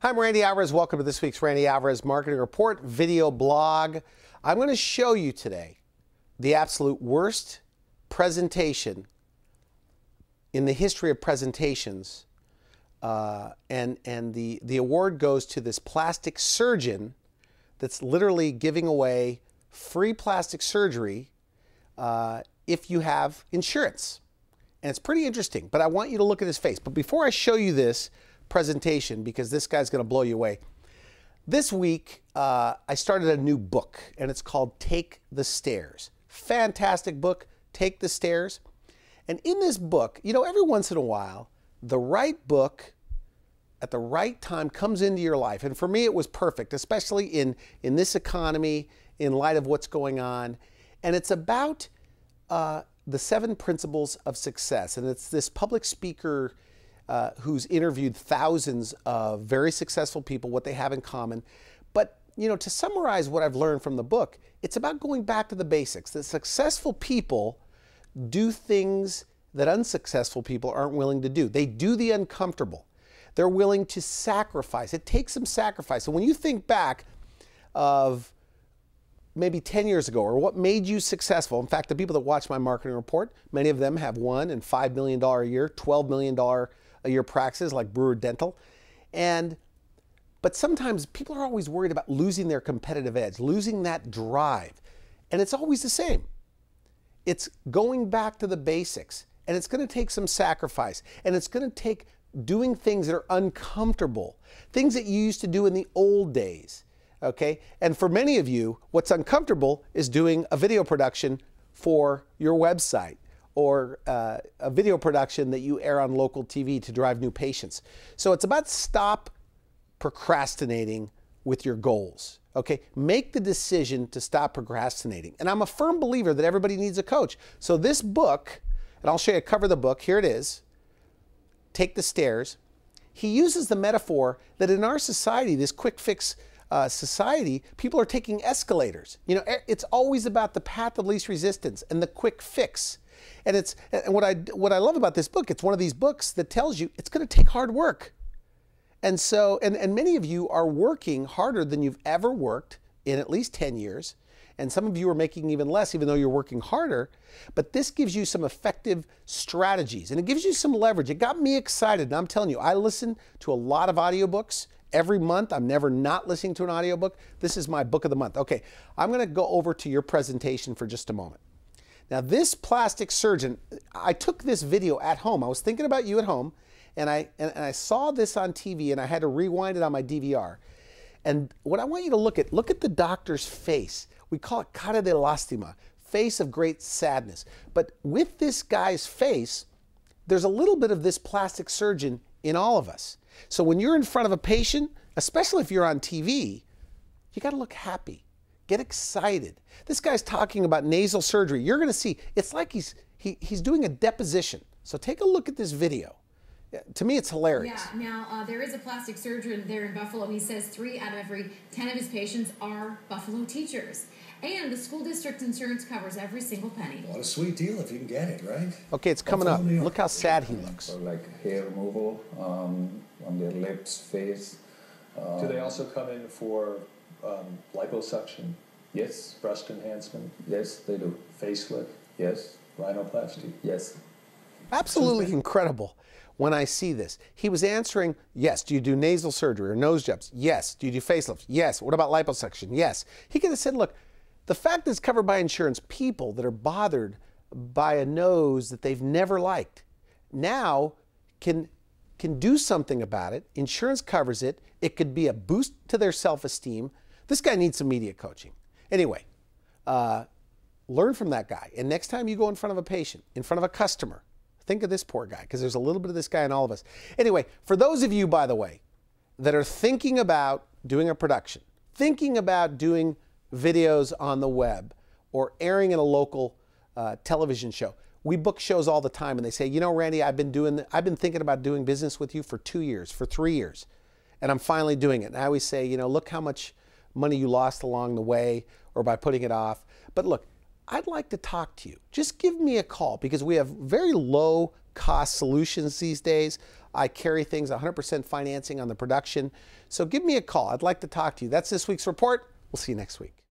Hi, I'm Randy Alvarez. Welcome to this week's Randy Alvarez Marketing Report video blog. I'm going to show you today the absolute worst presentation in the history of presentations, and the award goes to this plastic surgeon that's literally giving away free plastic surgery if you have insurance. And it's pretty interesting, but I want you to look at his face. But before I show you this presentation, because this guy's going to blow you away, this week I started a new book, and it's called Take the Stairs. Fantastic book, Take the Stairs. And in this book, you know, every once in a while, the right book at the right time comes into your life. And for me, it was perfect, especially in this economy, in light of what's going on. And it's about the 7 principles of success. And it's this public speaker who's interviewed thousands of very successful people, what they have in common. But, you know, to summarize what I've learned from the book, it's about going back to the basics. The successful people do things that unsuccessful people aren't willing to do. They do the uncomfortable. They're willing to sacrifice. It takes some sacrifice. And when you think back of maybe 10 years ago, or what made you successful. In fact, the people that watch my marketing report, many of them have $1 and $5 million a year, $12 million a year practices like Brewer Dental. But sometimes people are always worried about losing their competitive edge, losing that drive. And it's always the same. It's going back to the basics, and it's going to take some sacrifice, and it's going to take doing things that are uncomfortable, things that you used to do in the old days. Okay, and for many of you, what's uncomfortable is doing a video production for your website, or a video production that you air on local TV to drive new patients. So it's about stop procrastinating with your goals. Okay, make the decision to stop procrastinating. And I'm a firm believer that everybody needs a coach. So this book, and I'll show you a cover of the book, here it is, Take the Stairs. He uses the metaphor that in our society, this quick fix society, people are taking escalators. You know, it's always about the path of least resistance and the quick fix. And what I love about this book, it's one of these books that tells you it's going to take hard work. And so, and many of you are working harder than you've ever worked in at least 10 years. And some of you are making even less, even though you're working harder. But this gives you some effective strategies, and it gives you some leverage. It got me excited. And I'm telling you, I listen to a lot of audiobooks. Every month, I'm never not listening to an audiobook. This is my book of the month. Okay, I'm going to go over to your presentation for just a moment. Now, this plastic surgeon, I took this video at home. I was thinking about you at home, and I saw this on TV, and I had to rewind it on my DVR. And what I want you to look at the doctor's face. We call it cara de lástima, face of great sadness. But with this guy's face, there's a little bit of this plastic surgeon in all of us. So when you're in front of a patient, especially if you're on TV, you got to look happy, get excited. This guy's talking about nasal surgery. You're going to see, it's like he's doing a deposition. So take a look at this video. To me, it's hilarious. Yeah, now there is a plastic surgeon there in Buffalo, and he says 3 out of every 10 of his patients are Buffalo teachers. And the school district insurance covers every single penny. What a sweet deal if you can get it, right? Okay, it's coming up. Look how sad he looks. So like hair removal on their lips, face. Do they also come in for liposuction? Yes. Breast enhancement? Yes, they do. Facelift? Yes. Rhinoplasty? Yes. Absolutely incredible. When I see this, he was answering, yes. Do you do nasal surgery or nose jobs? Yes. Do you do facelifts? Yes. What about liposuction? Yes. He could have said, look, the fact that it's covered by insurance, people that are bothered by a nose that they've never liked now can do something about it. Insurance covers it. It could be a boost to their self-esteem. This guy needs some media coaching. Anyway, learn from that guy. And next time you go in front of a patient, in front of a customer, think of this poor guy, because there's a little bit of this guy in all of us. Anyway, for those of you, by the way, that are thinking about doing a production, thinking about doing videos on the web, or airing in a local television show, we book shows all the time, and they say, you know, Randy, I've been thinking about doing business with you for 2 years, for 3 years, and I'm finally doing it. And I always say, you know, look how much money you lost along the way or by putting it off. But look, I'd like to talk to you. Just give me a call, because we have very low cost solutions these days. I carry things 100% financing on the production. So give me a call. I'd like to talk to you. That's this week's report. We'll see you next week.